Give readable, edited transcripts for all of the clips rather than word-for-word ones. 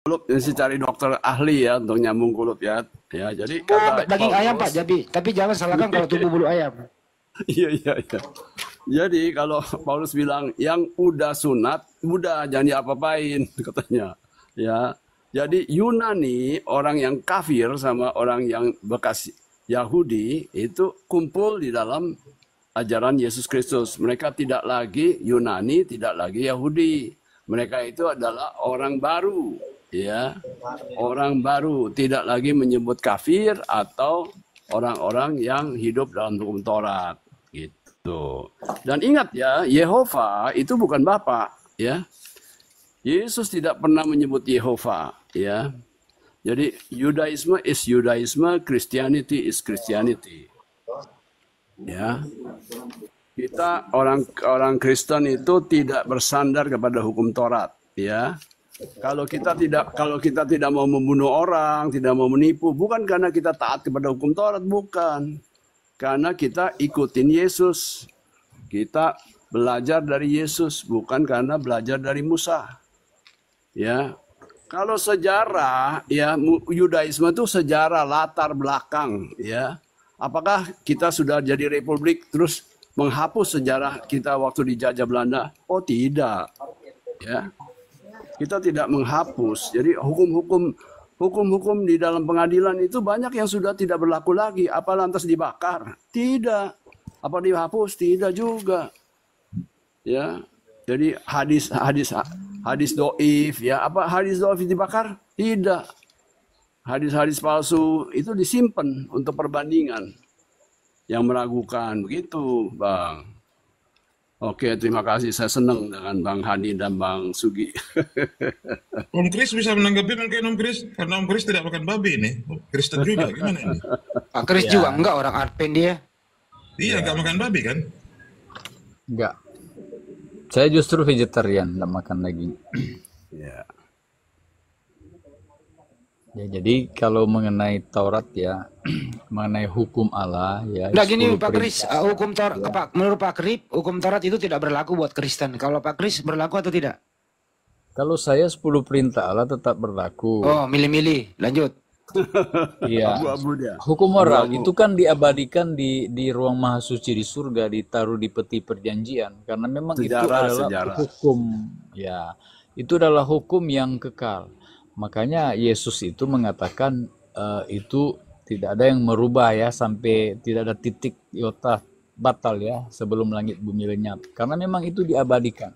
kulup mesti cari dokter ahli ya untuk nyambung kulup ya. Ya, jadi Oh, kata daging ayam Pak, Paulus, tapi jangan salahkan kalau tubuh bulu ayam. iya iya iya. Jadi kalau Paulus bilang yang udah sunat, udah jangan diapa-apain katanya. Ya. Jadi Yunani, orang yang kafir sama orang yang bekas Yahudi itu kumpul di dalam ajaran Yesus Kristus. Mereka tidak lagi Yunani, tidak lagi Yahudi. Mereka itu adalah orang baru, ya. Orang baru, tidak lagi menyebut kafir atau orang-orang yang hidup dalam hukum Taurat, gitu. Dan ingat ya, Yehova itu bukan Bapa, ya. Yesus tidak pernah menyebut Yehova, ya. Jadi Yudaisme is Yudaisme, Christianity is Christianity. Ya, kita orang Kristen itu tidak bersandar kepada hukum Taurat, ya. Kalau kita tidak mau membunuh orang, tidak mau menipu, bukan karena kita taat kepada hukum Taurat, bukan. Karena kita ikutin Yesus. Kita belajar dari Yesus, bukan karena belajar dari Musa. Ya. Kalau sejarah, ya, Yudaisme itu sejarah latar belakang, ya. Apakah kita sudah jadi republik terus menghapus sejarah kita waktu dijajah Belanda? Oh, tidak. Ya. Kita tidak menghapus. Jadi hukum-hukum di dalam pengadilan itu banyak yang sudah tidak berlaku lagi. Apa lantas dibakar? Tidak. Apa dihapus? Tidak juga. Ya. Jadi hadis doif, ya, apa hadis doif dibakar? Tidak. Hadis-hadis palsu itu disimpan untuk perbandingan yang meragukan, begitu, Bang. Oke, terima kasih. Saya senang dengan Bang Hani dan Bang Sugi. Om Kris bisa menanggapi mungkin Om Kris, karena Om Kris tidak makan babi nih. Kristen juga, gimana ini? Pak Kris Ya, juga enggak, orang Advent dia. Iya, nggak makan babi kan? enggak. Saya justru vegetarian, enggak makan daging. Ya. Ya, jadi kalau mengenai Taurat ya, mengenai hukum Allah ya, Nah gini 10 Pak Kris, perintah. hukum Taurat, menurut Pak Kris, hukum Taurat itu tidak berlaku buat Kristen. Kalau Pak Kris berlaku atau tidak? Kalau saya 10 perintah Allah tetap berlaku. Oh, milih-milih. Lanjut. Iya. Abu-abu dia. Hukum moral Abu-abu. itu kan diabadikan di ruang maha suci di surga, ditaruh di peti perjanjian, karena memang itu adalah Sejarah. hukum, ya, itu adalah hukum yang kekal. Makanya Yesus itu mengatakan itu tidak ada yang merubah ya, sampai tidak ada titik iota batal ya sebelum langit bumi lenyap, karena memang itu diabadikan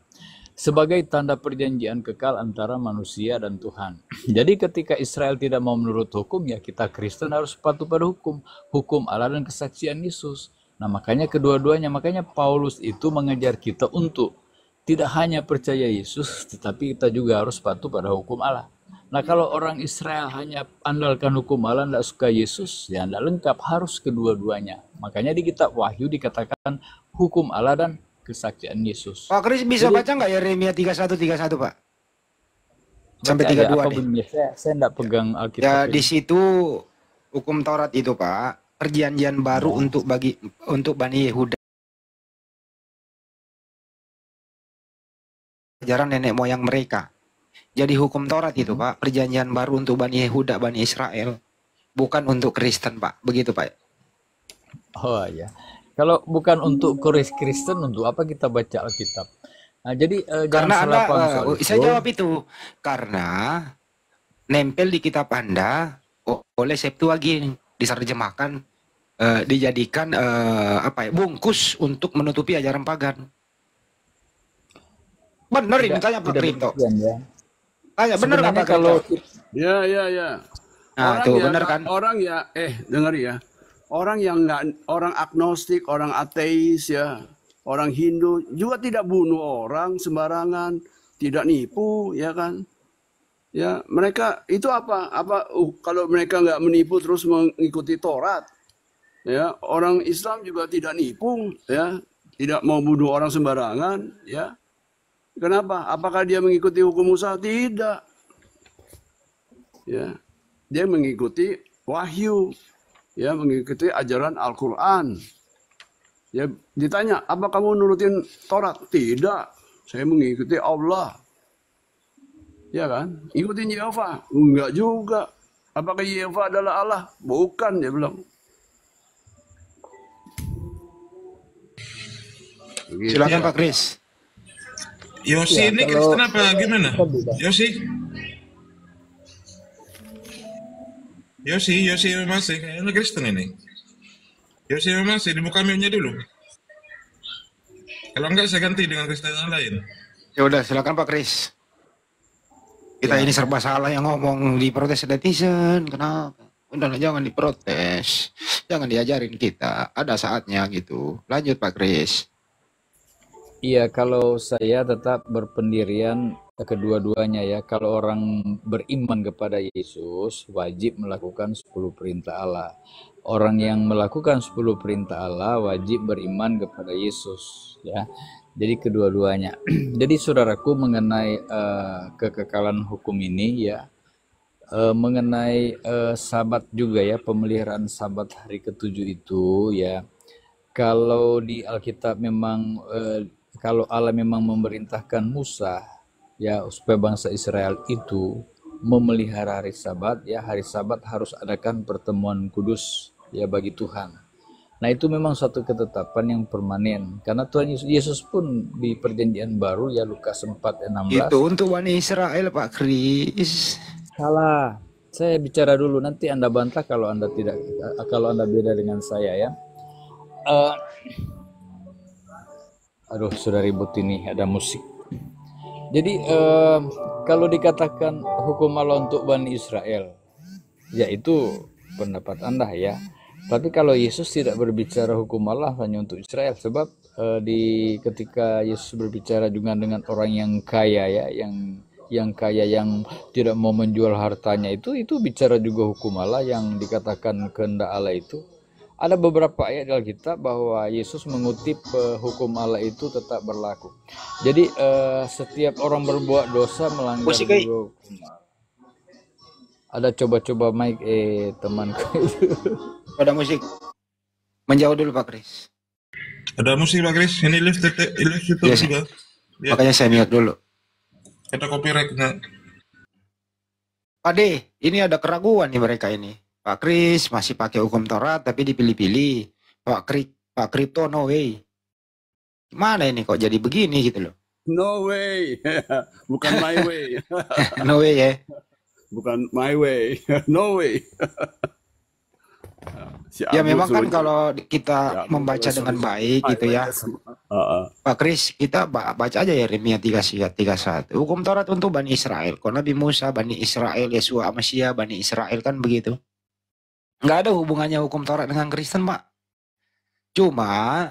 sebagai tanda perjanjian kekal antara manusia dan Tuhan. Jadi ketika Israel tidak mau menurut hukum, ya kita Kristen harus patuh pada hukum Allah dan kesaksian Yesus. Nah makanya kedua-duanya, makanya Paulus itu mengajar kita untuk tidak hanya percaya Yesus, tetapi kita juga harus patuh pada hukum Allah. Nah kalau orang Israel hanya andalkan hukum Allah, tidak suka Yesus, ya tidak lengkap, harus kedua-duanya. Makanya di kitab Wahyu dikatakan hukum Allah dan kesaksian Yesus. Pak Kris bisa Jadi baca nggak Yeremia 31 Pak? Sampai baca aja 32 apa nih. bunyinya, saya enggak pegang Ya Alkitab di ini. situ hukum Taurat itu Pak, perjanjian baru Ya. untuk Bani Yehuda, ajaran nenek moyang mereka. Jadi hukum Taurat itu Pak, perjanjian baru untuk Bani Yehuda, Bani Israel, bukan untuk Kristen Pak. Begitu Pak. Oh ya. Kalau bukan untuk Kristen, untuk apa kita baca Alkitab? Nah, jadi jangan Karena Anda, salah paham soal saya itu. jawab itu karena nempel di kitab Anda oleh Septuagint, diterjemahkan, dijadikan bungkus untuk menutupi ajaran pagan. Bener ini, tanya Pak Tidak Krito. demikian ya. Tanya bener nggak Sebenarnya Pak Krito? kalau Ya. Nah Orang tuh ya, bener kan? dengar ya. Orang yang nggak, orang agnostik, orang ateis ya, orang Hindu juga tidak bunuh orang sembarangan, tidak nipu, ya kan? Ya, mereka itu apa? Kalau mereka nggak menipu terus mengikuti Taurat, ya, orang Islam juga tidak nipu, ya, tidak mau bunuh orang sembarangan, ya. Kenapa? Apakah dia mengikuti hukum Musa? Tidak. Ya, dia mengikuti wahyu, ya, mengikuti ajaran Al-Quran. Ya, ditanya, apa kamu nurutin Taurat? Tidak, saya mengikuti Allah. Ya kan? Ikutin Yehova. Enggak juga. Apakah Yehova adalah Allah? Bukan, dia bilang. Begitu. Silakan Ya, Pak Kris. Yosi Ya, ini kalau Kristen apa gimana? kan beda. Yosi masih kayaknya Kristen ini. Yosi masih dibuka mic-nya dulu. Kalau enggak saya ganti dengan Kristen yang lain. Ya udah, silakan Pak Kris. Kita Ya. ini serba salah yang ngomong di protes netizen. Kenapa? Udahlah, jangan diprotes. Jangan diajarin kita. Ada saatnya gitu. Lanjut Pak Kris. Iya, kalau saya tetap berpendirian kedua-duanya ya. Kalau orang beriman kepada Yesus wajib melakukan 10 perintah Allah. Orang yang melakukan 10 perintah Allah wajib beriman kepada Yesus ya. Jadi kedua-duanya. Jadi saudaraku, mengenai kekekalan hukum ini ya, mengenai Sabat juga ya, pemeliharaan Sabat hari ketujuh itu ya. Kalau di Alkitab memang kalau Allah memang memerintahkan Musa ya supaya bangsa Israel itu memelihara hari Sabat ya, hari Sabat harus adakan pertemuan kudus ya bagi Tuhan. Nah, itu memang suatu ketetapan yang permanen karena Tuhan Yesus pun di perjanjian baru ya, Lukas 4:16. Itu untuk Bani Israel Pak Kris. Salah. Saya bicara dulu, nanti Anda bantah kalau Anda tidak, kalau Anda beda dengan saya ya. Eh, aduh, sudah ribut ini, ada musik. Jadi kalau dikatakan hukum Allah untuk Bani Israel, ya itu pendapat Anda ya. Tapi kalau Yesus tidak berbicara hukum Allah hanya untuk Israel, sebab ketika Yesus berbicara juga dengan orang yang kaya ya, yang kaya yang tidak mau menjual hartanya itu bicara juga hukum Allah yang dikatakan kehendak Allah itu. Ada beberapa ayat di Alkitab bahwa Yesus mengutip hukum Allah itu tetap berlaku. Jadi setiap orang berbuat dosa melanggar Musik, juga hukum Allah. Ada coba-coba mic temanku itu. Pada musik. Menjauh dulu Pak Kris. Ada musik Pak Kris, ini live YouTube Yes. juga. Ya, Makanya saya mute dulu. ada copyright-nya. Pak D, ini ada keraguan nih mereka ini. Pak Kris masih pakai hukum Taurat tapi dipilih-pilih. Pak Kripto no way. Gimana ini kok jadi begini gitu loh. No way. Bukan my way. No way ya. Bukan my way. No way. Si Ya Abu memang kan suruh- kalau si kita Abu membaca suruh- dengan baik gitu ya. Pak Kris, kita baca aja Yeremia 31. Hukum Taurat untuk Bani Israel. Kalau Nabi Musa, Bani Israel, Yesua, Amasya, Bani Israel kan begitu. Nggak ada hubungannya hukum Taurat dengan Kristen, Pak. Cuma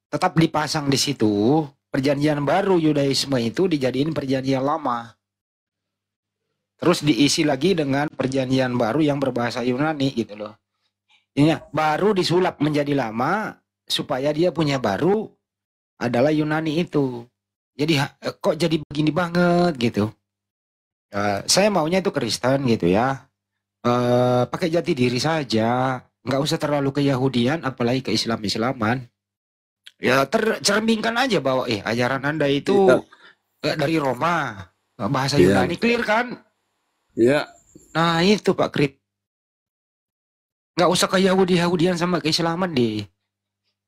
tetap dipasang di situ. Perjanjian baru Yudaisme itu dijadiin perjanjian lama. Terus diisi lagi dengan perjanjian baru yang berbahasa Yunani gitu loh. Ini baru disulap menjadi lama supaya dia punya baru adalah Yunani itu. Jadi kok jadi begini banget gitu. Saya maunya itu Kristen gitu ya. Pakai jati diri saja, nggak usah terlalu ke Yahudian, apalagi ke Islam-Islaman. Ya tercerminkan aja bahwa ajaran Anda itu dari Roma, bahasa Iya. Yunani, clear kan? Ya, Nah itu Pak Krip. Nggak usah ke Yahudian sama keislaman deh.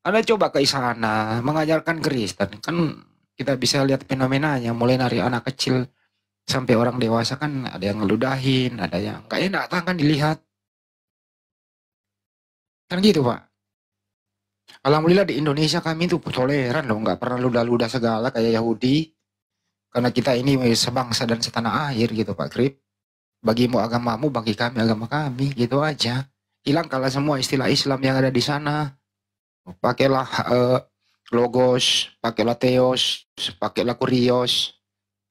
Anda coba ke sana mengajarkan Kristen, kan kita bisa lihat fenomenanya mulai dari anak kecil sampai orang dewasa kan ada yang ngeludahin, ada yang nggak enak kan dilihat. Kan gitu Pak. Alhamdulillah di Indonesia kami itu toleran loh, nggak pernah ludah-ludah segala kayak Yahudi. Karena kita ini sebangsa dan setanah air gitu Pak Krip. Bagimu agamamu, bagi kami agama kami, gitu aja. Hilangkanlah semua istilah Islam yang ada di sana. Pakailah logos, pakailah theos, pakailah kurios,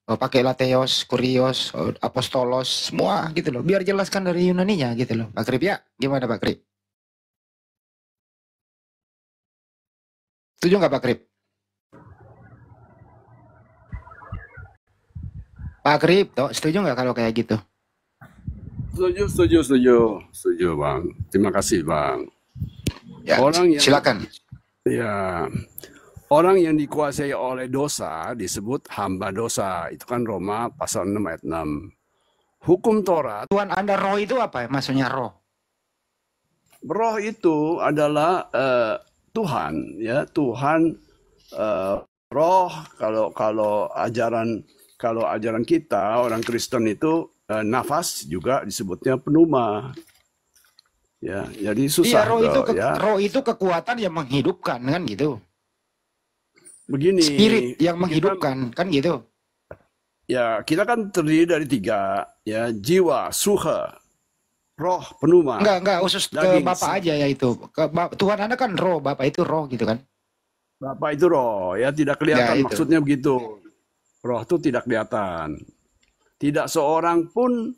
pakailah theos, kurios, apostolos, semua gitu loh. Biar jelaskan dari Yunaninya gitu loh. Pak Krip ya, gimana Pak Krip? Setuju nggak Pak Krip? Pak Krip, toh, setuju nggak kalau kayak gitu? setuju Bang. Terima kasih Bang. Ya, Orang yang- silakan. Ya, Orang yang dikuasai oleh dosa disebut hamba dosa. Itu kan Roma pasal 6 ayat 6. Hukum Taurat, Tuhan Anda roh itu apa ya? Maksudnya roh. roh itu adalah Tuhan, ya Tuhan. Roh kalau ajaran kita orang Kristen itu nafas juga disebutnya pneuma. Ya, jadi Iya, susah ya. roh itu kekuatan yang menghidupkan kan gitu. Begini, Spirit yang kita, menghidupkan kan gitu. ya kita kan terdiri dari 3, ya jiwa, suha, roh, pneuma, Enggak khusus ke daging. Bapak aja ya itu. Tuhan Anda kan roh, Bapak itu roh gitu kan. Bapak itu roh, ya tidak Ya kelihatan, itu. maksudnya begitu. Roh itu tidak kelihatan. Tidak seorang pun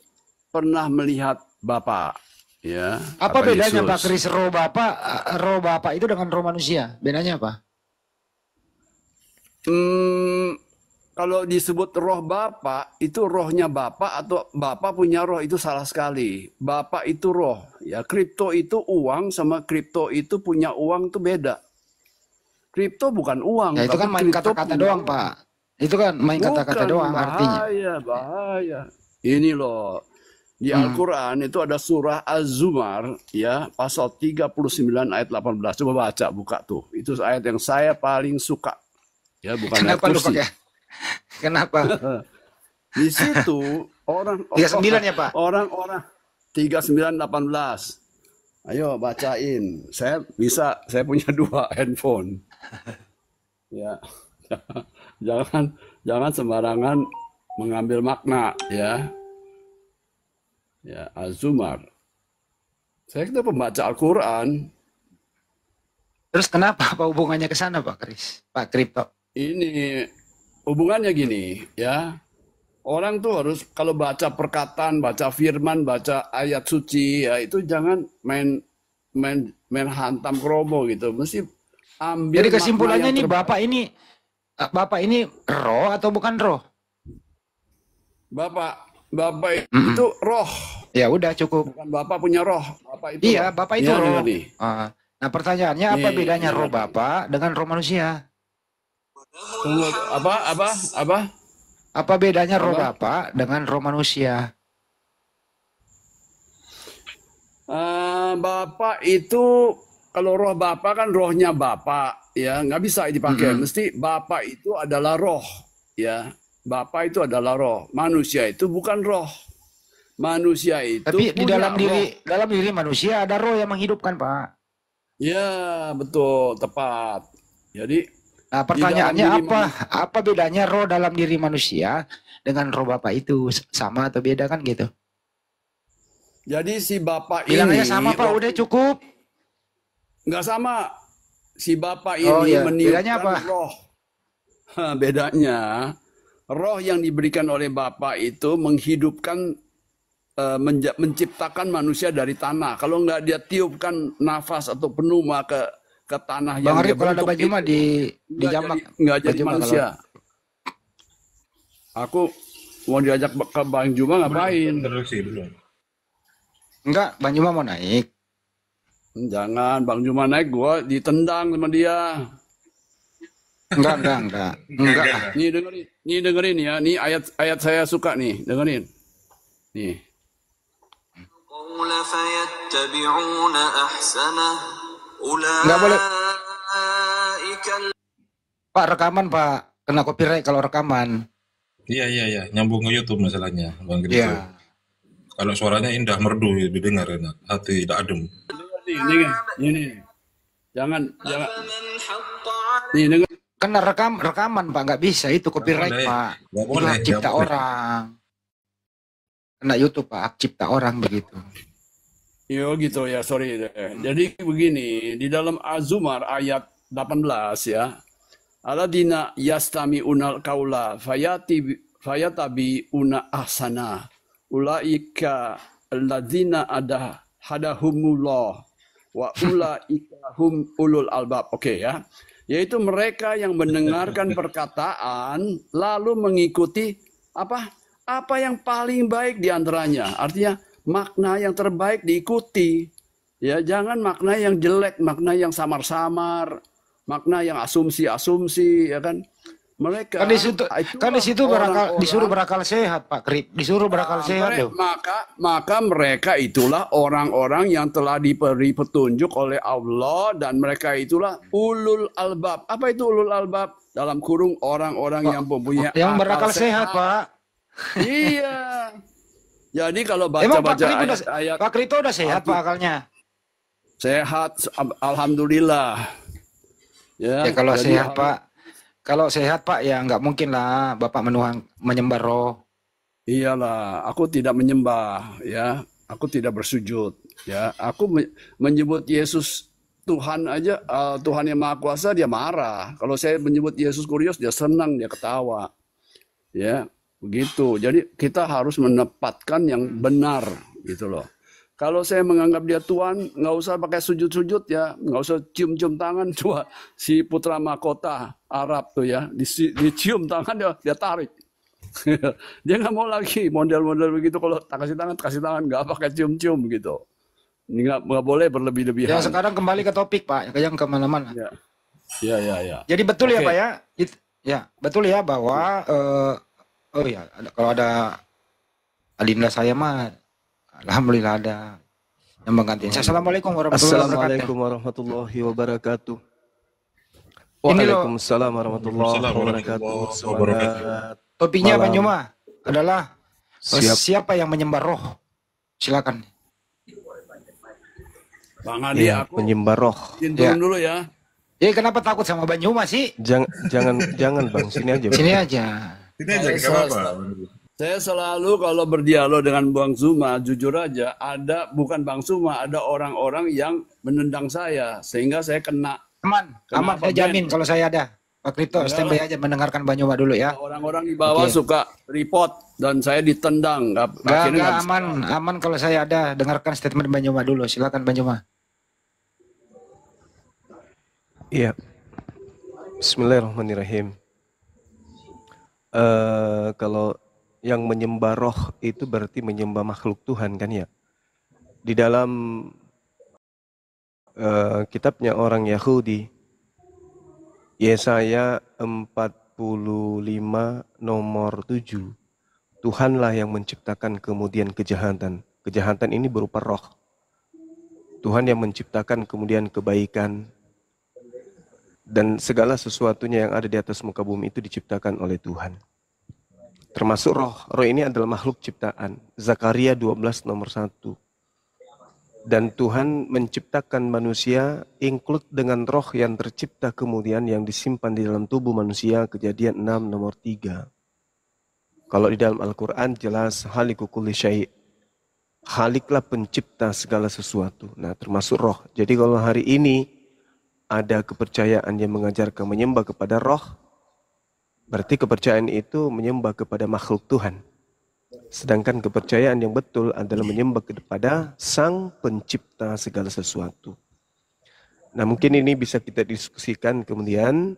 pernah melihat Bapak, ya. Apa kata bedanya Pak Yesus. Kris roh Bapak itu dengan roh manusia? Bedanya apa? Kalau disebut roh Bapak, itu rohnya Bapak atau Bapak punya roh, itu salah sekali. Bapak itu roh, ya. Kripto itu uang, sama kripto itu punya uang itu beda. Kripto bukan uang, Ya itu tapi kan main kripto kata-kata punya doang uang. Pak. Itu kan main kata-kata Bukan, doang artinya. bahaya. Ini loh, di Hmm. Al-Quran itu ada surah Az-Zumar, ya, pasal 39 ayat 18. Coba baca, buka tuh. Itu ayat yang saya paling suka. Ya, bukan ayat Kenapa lu kursi. pakai? Kenapa? Di situ 39 ya Pak? orang-orang 39:18. Ayo bacain. Saya punya 2 handphone. Ya. Jangan sembarangan mengambil makna, ya. Ya, Az-Zumar. Saya kita pembaca Al-Quran. Terus kenapa apa hubungannya ke sana Pak Kris? Pak Kripto. Ini hubungannya gini, ya. Orang tuh harus kalau baca perkataan, baca firman, baca ayat suci, ya itu jangan main hantam kromo gitu. Mesti ambil Jadi makna kesimpulannya yang ini terbaik. Bapak ini roh atau bukan roh? Bapak Mm-mm. itu roh, Ya udah cukup. bukan Bapak punya roh. Bapak itu Iya, roh. Bapak itu Ya, roh. dengar nih. Nah pertanyaannya apa Nih, bedanya roh dengar nih. Bapak dengan roh manusia? Tunggu, apa? Apa bedanya roh Apa? Bapak dengan roh manusia? Bapak itu, kalau roh Bapak kan rohnya Bapak, ya nggak bisa dipakai. Mm-mm. Mesti Bapak itu adalah roh, ya. Bapak itu adalah roh. Manusia itu bukan roh. Manusia itu Tapi di punya roh. dalam diri manusia ada roh yang menghidupkan Pak. Ya, betul, tepat. Jadi Nah di dalam pertanyaannya diri apa? Apa bedanya roh dalam diri manusia dengan roh Bapak itu? Sama atau beda kan gitu? Jadi si Bapak Bilang ini aja sama Pak, udah cukup. nggak sama. Si Bapak Oh ini iya, bedanya apa? meniupkan roh. Bedanya, roh yang diberikan oleh Bapak itu menghidupkan, menciptakan manusia dari tanah. Kalau nggak dia tiupkan nafas atau pneuma ke tanah Bang yang dia Arif kalau ada bentuk baju mah itu, di jamak. nggak jadi Baju mah manusia. Aku mau diajak ke Bang Juma ngapain? Introduksi dulu. Enggak, Bang Juma mau naik. Jangan, Bang Juma naik, gua ditendang sama dia. Enggak. Nih dengerin ya. Nih ayat saya suka nih, dengerin. Nih. القول فيتبعون أحسنه Enggak boleh. أولئك Pak rekaman Pak, kena copyright kalau rekaman. Iya. Nyambung ke YouTube masalahnya, Bang Krito. Iya. Kalau suaranya indah merdu didengar enak, hati tidak adem. Nih. Jangan. أفمن حق عليه Nih denger. Kena rekaman Pak, nggak bisa itu copyright boleh. Pak. Nggak Itu boleh, hak cipta nggak boleh. orang. Kena YouTube Pak, hak cipta orang begitu. Yo gitu ya, sorry. Jadi begini, di dalam Az-Zumar ayat 18 ya. Aladina yastami unal kaula fayatabi una ahsana. Ulaika alladzina hadahumullah wa ulaika hum ulul albab. Oke ya. Yaitu mereka yang mendengarkan perkataan lalu mengikuti apa yang paling baik di antaranya. Artinya makna yang terbaik diikuti. Ya, jangan makna yang jelek, makna yang samar-samar, makna yang asumsi-asumsi, ya kan? Mereka Kan di situ disuruh berakal sehat, Pak Krip. Disuruh berakal sehat loh. Maka mereka itulah orang-orang yang telah diberi petunjuk oleh Allah, dan mereka itulah ulul albab. Apa itu ulul albab? Dalam kurung orang-orang yang mempunyai Yang berakal akal sehat, Pak. Iya. Jadi kalau Emang Pak baca-baca Krip ayat-ayat Pak Krip udah sehat, Pak, akalnya. sehat, alhamdulillah. Ya kalau jadi sehat, Pak. Kalau sehat, Pak, ya nggak mungkin lah Bapak menyembah roh. Iyalah, aku tidak menyembah, ya. Aku tidak bersujud, ya. Aku menyebut Yesus Tuhan aja, Tuhan yang Maha Kuasa, dia marah. Kalau saya menyebut Yesus Kurios, dia senang, dia ketawa. Ya, begitu. Jadi kita harus menempatkan yang benar, gitu loh. Kalau saya menganggap dia Tuhan, nggak usah pakai sujud-sujud ya, nggak usah cium-cium tangan. Coba si putra mahkota Arab tuh ya, dicium tangan dia tarik. Dia nggak mau lagi model-model begitu. Kalau kasih tangan, nggak pakai cium-cium gitu. Ini nggak boleh berlebih-lebihan. Ya sekarang kembali ke topik, Pak, yang kemana-mana. Ya. Jadi betul ya, Oke. Pak ya? Ya betul ya bahwa oh ya, kalau ada adinda saya mah, alhamdulillah ada yang mengganti. Assalamualaikum warahmatullahi wabarakatuh. Assalamualaikum warahmatullahi wabarakatuh. Ini loh Waalaikumsalam warahmatullahi Waalaikumsalam wabarakatuh. warahmatullahi Semangat. topiknya Pak Malam. Nyuma adalah Siap. siapa yang menyembah roh? Silakan. Bang Adi, Iya, aku menyembah roh. izin Ya. turun dulu ya. Kenapa takut sama Bang Nyuma sih? Jangan Bang, sini aja. Bang. Sini aja. Ini aja nggak apa-apa. Saya selalu kalau berdialog dengan Bang Zuma, jujur aja, bukan Bang Zuma, ada orang-orang yang menendang saya, sehingga saya kena. Aman, Kenapa, saya Ben? jamin kalau saya ada. Pak Kripto, Enggak standby lah. aja mendengarkan Bang Nyuma dulu ya. Orang-orang di bawah Oke. suka report dan saya ditendang. Akhirnya Enggak, nggak bisa. aman kalau saya ada. Dengarkan statement Bang Nyuma dulu. Silakan Bang Nyuma. Iya. Bismillahirrahmanirrahim. Kalau yang menyembah roh itu berarti menyembah makhluk Tuhan kan ya. Di dalam kitabnya orang Yahudi, Yesaya 45 nomor 7, Tuhanlah yang menciptakan kemudian kejahatan. Kejahatan ini berupa roh. Tuhan yang menciptakan kemudian kebaikan. Dan segala sesuatunya yang ada di atas muka bumi itu diciptakan oleh Tuhan. Termasuk roh. Roh ini adalah makhluk ciptaan. Zakaria 12 nomor 1. Dan Tuhan menciptakan manusia include dengan roh yang tercipta kemudian yang disimpan di dalam tubuh manusia. Kejadian 6 nomor 3. Kalau di dalam Al-Quran jelas haliku kulli syai'. Haliklah pencipta segala sesuatu. Nah termasuk roh. Jadi kalau hari ini ada kepercayaan yang mengajarkan menyembah kepada roh, berarti kepercayaan itu menyembah kepada makhluk Tuhan. Sedangkan kepercayaan yang betul adalah menyembah kepada Sang Pencipta segala sesuatu. Nah mungkin ini bisa kita diskusikan kemudian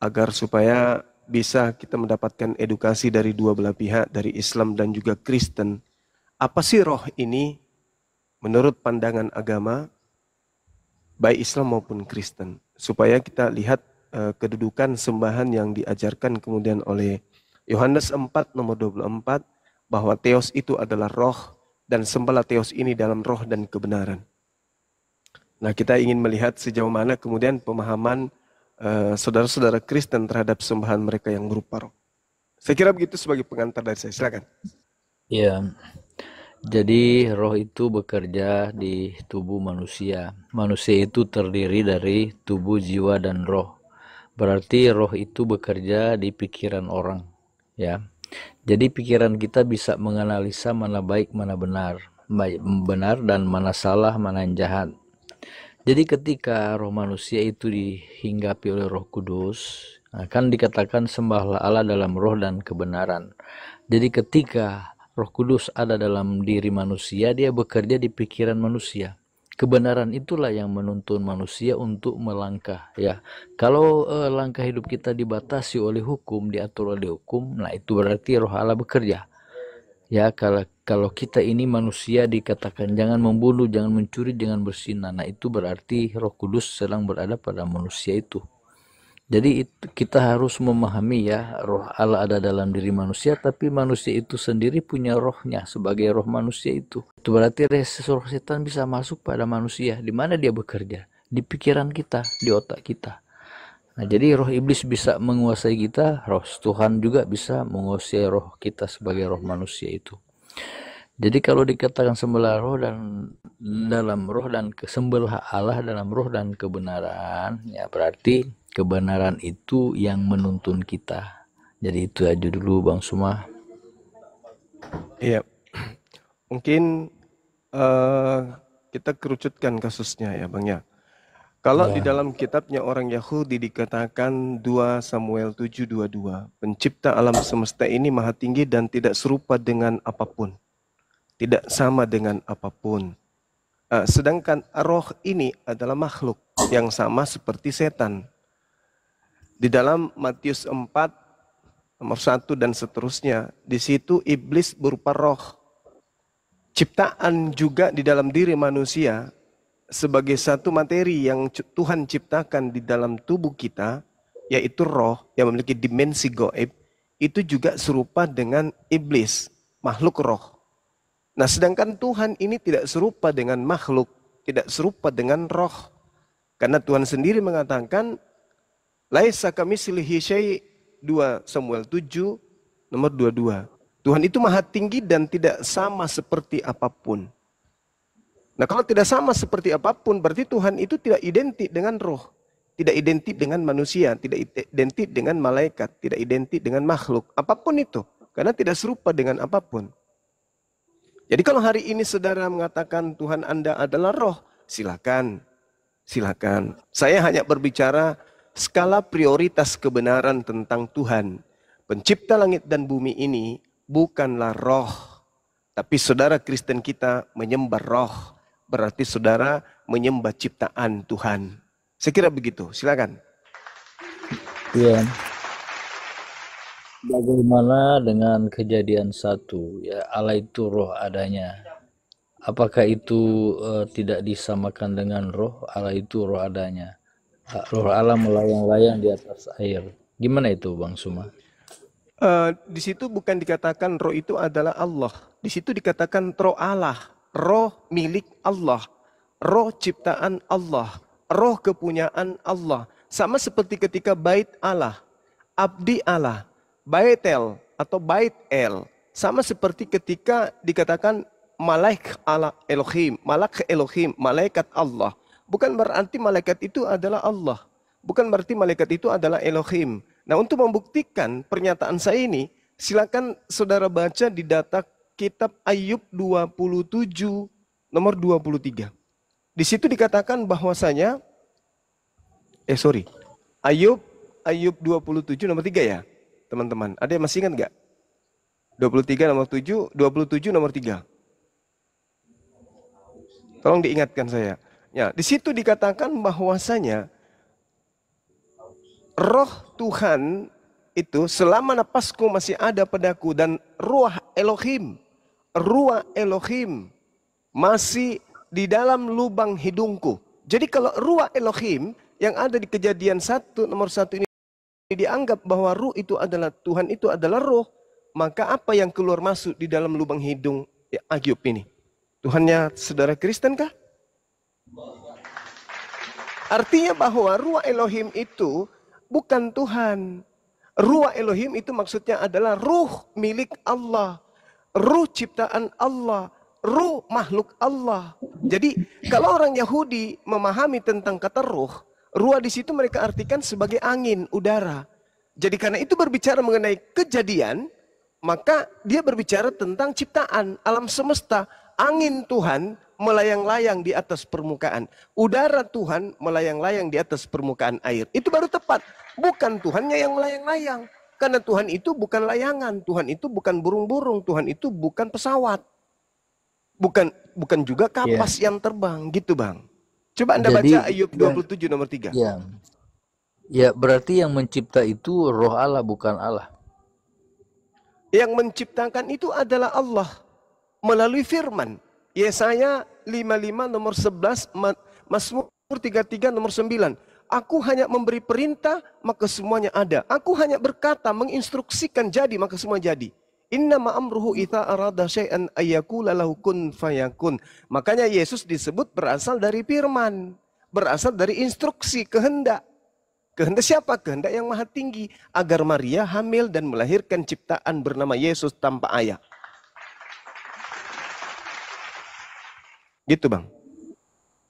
agar supaya bisa kita mendapatkan edukasi dari dua belah pihak, dari Islam dan juga Kristen. Apa sih roh ini menurut pandangan agama, baik Islam maupun Kristen, supaya kita lihat kedudukan sembahan yang diajarkan kemudian oleh Yohanes 4 nomor 24, bahwa Theos itu adalah roh dan sembahlah Theos ini dalam roh dan kebenaran. Nah kita ingin melihat sejauh mana kemudian pemahaman saudara-saudara Kristen terhadap sembahan mereka yang berupa roh. Saya kira begitu sebagai pengantar dari saya. Silakan. Ya, jadi roh itu bekerja di tubuh manusia. Manusia itu terdiri dari tubuh, jiwa, dan roh. Berarti roh itu bekerja di pikiran orang. Ya, jadi pikiran kita bisa menganalisa mana baik, mana benar, dan mana salah, mana yang jahat. Jadi ketika roh manusia itu dihinggapi oleh Roh Kudus, akan dikatakan sembahlah Allah dalam roh dan kebenaran. Jadi ketika Roh Kudus ada dalam diri manusia, dia bekerja di pikiran manusia. Kebenaran itulah yang menuntun manusia untuk melangkah. Ya, kalau langkah hidup kita dibatasi oleh hukum, diatur oleh hukum, nah itu berarti Roh Allah bekerja. Ya, kalau kita ini manusia dikatakan jangan membunuh, jangan mencuri, jangan berzina. Nah, itu berarti Roh Kudus sedang berada pada manusia itu. Jadi kita harus memahami ya, roh Allah ada dalam diri manusia, tapi manusia itu sendiri punya rohnya sebagai roh manusia itu. Itu berarti roh setan bisa masuk pada manusia. Di mana dia bekerja? Di pikiran kita, di otak kita. Nah, jadi roh iblis bisa menguasai kita, roh Tuhan juga bisa menguasai roh kita sebagai roh manusia itu. Jadi kalau dikatakan sembelah roh dan dalam roh dan sembelah Allah dalam roh dan kebenaran, ya berarti kebenaran itu yang menuntun kita. Jadi itu aja dulu Bang Suma. Iya, mungkin kita kerucutkan kasusnya ya Bang ya. Kalau di dalam kitabnya orang Yahudi dikatakan 2 Samuel 7:22, pencipta alam semesta ini maha tinggi dan tidak serupa dengan apapun. Tidak sama dengan apapun. Sedangkan roh ini adalah makhluk yang sama seperti setan. Di dalam Matius 4, nomor 1 dan seterusnya, di situ iblis berupa roh. Ciptaan juga di dalam diri manusia sebagai satu materi yang Tuhan ciptakan di dalam tubuh kita, yaitu roh yang memiliki dimensi gaib, itu juga serupa dengan iblis, makhluk roh. Nah, sedangkan Tuhan ini tidak serupa dengan makhluk, tidak serupa dengan roh. Karena Tuhan sendiri mengatakan, laisa kamitslihi syai', 2 Samuel 7, nomor 22. Tuhan itu maha tinggi dan tidak sama seperti apapun. Nah, kalau tidak sama seperti apapun, berarti Tuhan itu tidak identik dengan roh. Tidak identik dengan manusia, tidak identik dengan malaikat, tidak identik dengan makhluk. Apapun itu, karena tidak serupa dengan apapun. Jadi kalau hari ini saudara mengatakan Tuhan Anda adalah roh, silakan. Silakan. Saya hanya berbicara skala prioritas kebenaran tentang Tuhan. Pencipta langit dan bumi ini bukanlah roh. Tapi saudara Kristen kita menyembah roh. Berarti saudara menyembah ciptaan Tuhan. Saya kira begitu. Silakan. Iya. Bagaimana dengan kejadian 1? Ya, Allah itu roh adanya. Apakah itu tidak disamakan dengan roh? Allah itu roh adanya. Roh Allah melayang-layang di atas air. Gimana itu Bang Suma? Di situ bukan dikatakan roh itu adalah Allah. Di situ dikatakan roh Allah. Roh milik Allah. Roh ciptaan Allah. Roh kepunyaan Allah. Sama seperti ketika bait Allah. Abdi Allah. Baitel atau bait el. Sama seperti ketika dikatakan malaik Allah Elohim. Malak Elohim. Malaikat Allah. Bukan berarti malaikat itu adalah Allah. Bukan berarti malaikat itu adalah Elohim. Nah, untuk membuktikan pernyataan saya ini, silakan saudara baca di data kitab Ayub 27 nomor 23. Di situ dikatakan bahwasanya Ayub 27 nomor 3 ya, teman-teman. Ada yang masih ingat enggak? 27 nomor 3. Tolong diingatkan saya. Ya, di situ dikatakan bahwasanya roh Tuhan itu selama napasku masih ada padaku dan ruah Elohim masih di dalam lubang hidungku. Jadi kalau ruah Elohim yang ada di Kejadian 1 nomor 1 ini dianggap bahwa ruh itu adalah Tuhan itu adalah roh, maka apa yang keluar masuk di dalam lubang hidung Ayub ini? Tuhannya saudara Kristen kah? Artinya bahwa ruah Elohim itu bukan Tuhan. Ruah Elohim itu maksudnya adalah ruh milik Allah. Ruh ciptaan Allah. Ruh makhluk Allah. Jadi kalau orang Yahudi memahami tentang kata ruh di situ mereka artikan sebagai angin, udara. Jadi karena itu berbicara mengenai kejadian, maka dia berbicara tentang ciptaan, alam semesta. Angin Tuhan melayang-layang di atas permukaan. Udara Tuhan melayang-layang di atas permukaan air. Itu baru tepat. Bukan Tuhannya yang melayang-layang. Karena Tuhan itu bukan layangan. Tuhan itu bukan burung-burung. Tuhan itu bukan pesawat. Bukan juga kapas yang terbang. Gitu Bang. Coba Anda baca Ayub 27 nomor 3. Ya, berarti yang mencipta itu roh Allah bukan Allah. Yang menciptakan itu adalah Allah melalui firman. Yesaya 55 nomor 11, Mazmur 33 nomor 9. Aku hanya memberi perintah, maka semuanya ada. Aku hanya berkata, menginstruksikan jadi, maka semua jadi. Innama amruhu idza arada syai'an ayyakula lahu kun fayakun. Makanya Yesus disebut berasal dari firman, berasal dari instruksi, kehendak. Kehendak siapa? Kehendak yang maha tinggi, agar Maria hamil dan melahirkan ciptaan bernama Yesus tanpa ayah. Gitu, Bang.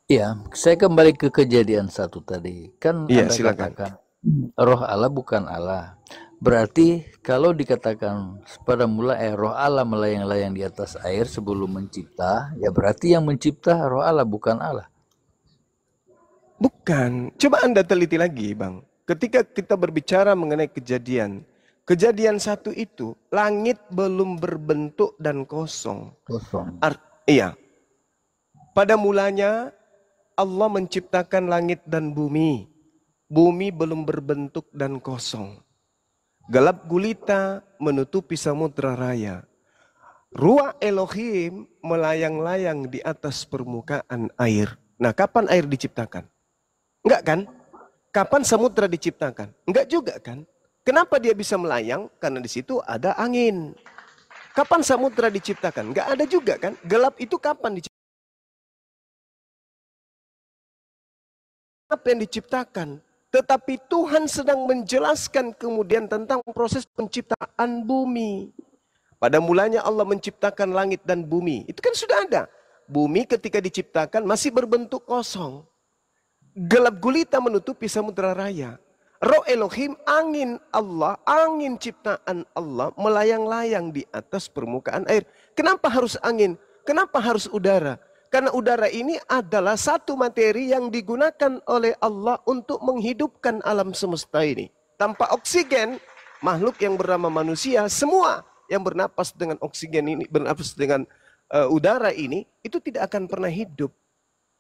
Iya, saya kembali ke Kejadian 1 tadi. Kan Iya, Anda silakan. katakan roh Allah bukan Allah. Berarti kalau dikatakan pada mula roh Allah melayang-layang di atas air sebelum mencipta, ya berarti yang mencipta roh Allah bukan Allah. Bukan. Coba Anda teliti lagi, Bang. Ketika kita berbicara mengenai kejadian 1 itu, langit belum berbentuk dan kosong. Kosong. Iya. Pada mulanya Allah menciptakan langit dan bumi. Bumi belum berbentuk dan kosong. Gelap gulita menutupi samudra raya. Ruah Elohim melayang-layang di atas permukaan air. Nah, kapan air diciptakan? Enggak kan? Kapan samudra diciptakan? Enggak juga kan? Kenapa dia bisa melayang? Karena di situ ada angin. Kapan samudra diciptakan? Enggak ada juga kan? Gelap itu kapan diciptakan? Apa yang diciptakan? Tetapi Tuhan sedang menjelaskan kemudian tentang proses penciptaan bumi. Pada mulanya Allah menciptakan langit dan bumi. Itu kan sudah ada. Bumi ketika diciptakan masih berbentuk kosong. Gelap gulita menutupi samudra raya. Roh Elohim, angin Allah, angin ciptaan Allah melayang-layang di atas permukaan air. Kenapa harus angin? Kenapa harus udara? Karena udara ini adalah satu materi yang digunakan oleh Allah untuk menghidupkan alam semesta ini. Tanpa oksigen, makhluk yang bernama manusia, semua yang bernapas dengan oksigen ini, bernapas dengan udara ini, itu tidak akan pernah hidup.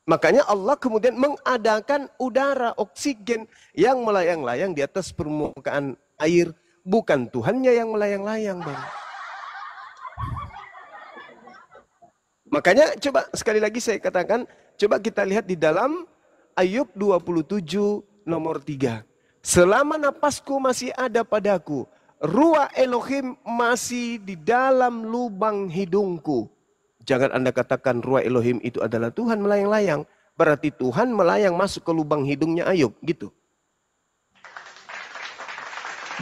Makanya Allah kemudian mengadakan udara, oksigen yang melayang-layang di atas permukaan air. Bukan Tuhannya yang melayang-layang, Bang. Makanya coba sekali lagi saya katakan, coba kita lihat di dalam Ayub 27 nomor 3. Selama napasku masih ada padaku, ruah Elohim masih di dalam lubang hidungku. Jangan Anda katakan ruah Elohim itu adalah Tuhan melayang-layang. Berarti Tuhan melayang masuk ke lubang hidungnya Ayub, gitu.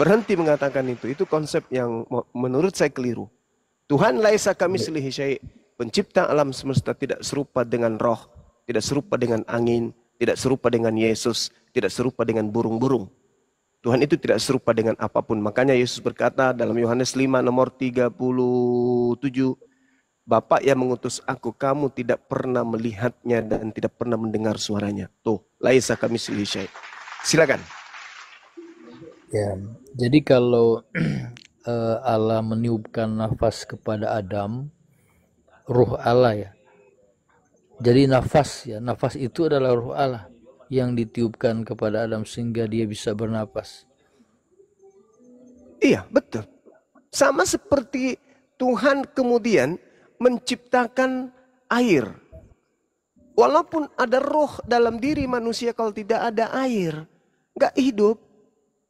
Berhenti mengatakan itu. Itu konsep yang menurut saya keliru. Tuhan laisa kamitslihi syai'. Pencipta alam semesta tidak serupa dengan roh, tidak serupa dengan angin, tidak serupa dengan Yesus, tidak serupa dengan burung-burung. Tuhan itu tidak serupa dengan apapun. Makanya Yesus berkata dalam Yohanes 5 nomor 37, Bapa yang mengutus aku, kamu tidak pernah melihatnya dan tidak pernah mendengar suaranya. Tuh, laisa kamitslihi syai'. Silakan. Ya, jadi kalau Allah meniupkan nafas kepada Adam, ruh Allah ya. Jadi nafas ya, nafas itu adalah ruh Allah yang ditiupkan kepada Adam sehingga dia bisa bernapas. Iya, betul. Sama seperti Tuhan kemudian menciptakan air. Walaupun ada roh dalam diri manusia, kalau tidak ada air, nggak hidup.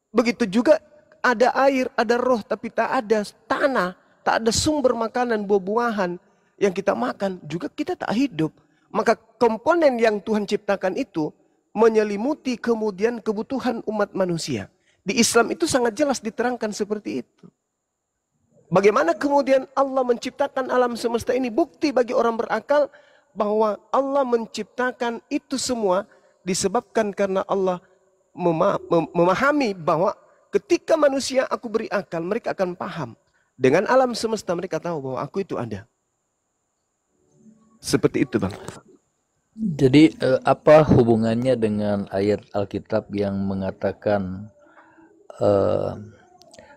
Begitu juga ada air, ada roh, tapi tak ada tanah, tak ada sumber makanan, buah-buahan yang kita makan, juga kita tak hidup. Maka komponen yang Tuhan ciptakan itu menyelimuti kemudian kebutuhan umat manusia. Di Islam itu sangat jelas diterangkan seperti itu. Bagaimana kemudian Allah menciptakan alam semesta ini? Bukti bagi orang berakal bahwa Allah menciptakan itu semua disebabkan karena Allah memahami bahwa ketika manusia aku beri akal, mereka akan paham. Dengan alam semesta mereka tahu bahwa aku itu ada. Seperti itu, Bang. Jadi apa hubungannya dengan ayat Alkitab yang mengatakan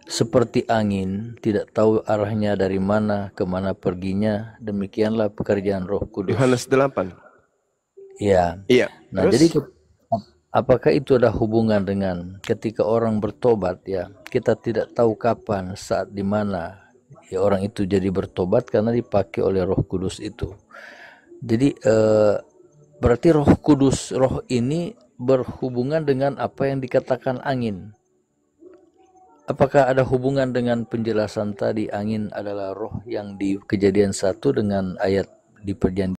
seperti angin, tidak tahu arahnya dari mana, kemana perginya, demikianlah pekerjaan Roh Kudus. Yohanes 8. Ya. Iya. Nah, jadi apakah itu ada hubungan dengan ketika orang bertobat ya, kita tidak tahu kapan, saat di mana ya orang itu jadi bertobat karena dipakai oleh Roh Kudus itu. Jadi berarti Roh Kudus, roh ini berhubungan dengan apa yang dikatakan angin. Apakah ada hubungan dengan penjelasan tadi angin adalah roh yang di Kejadian 1 dengan ayat di Perjanjian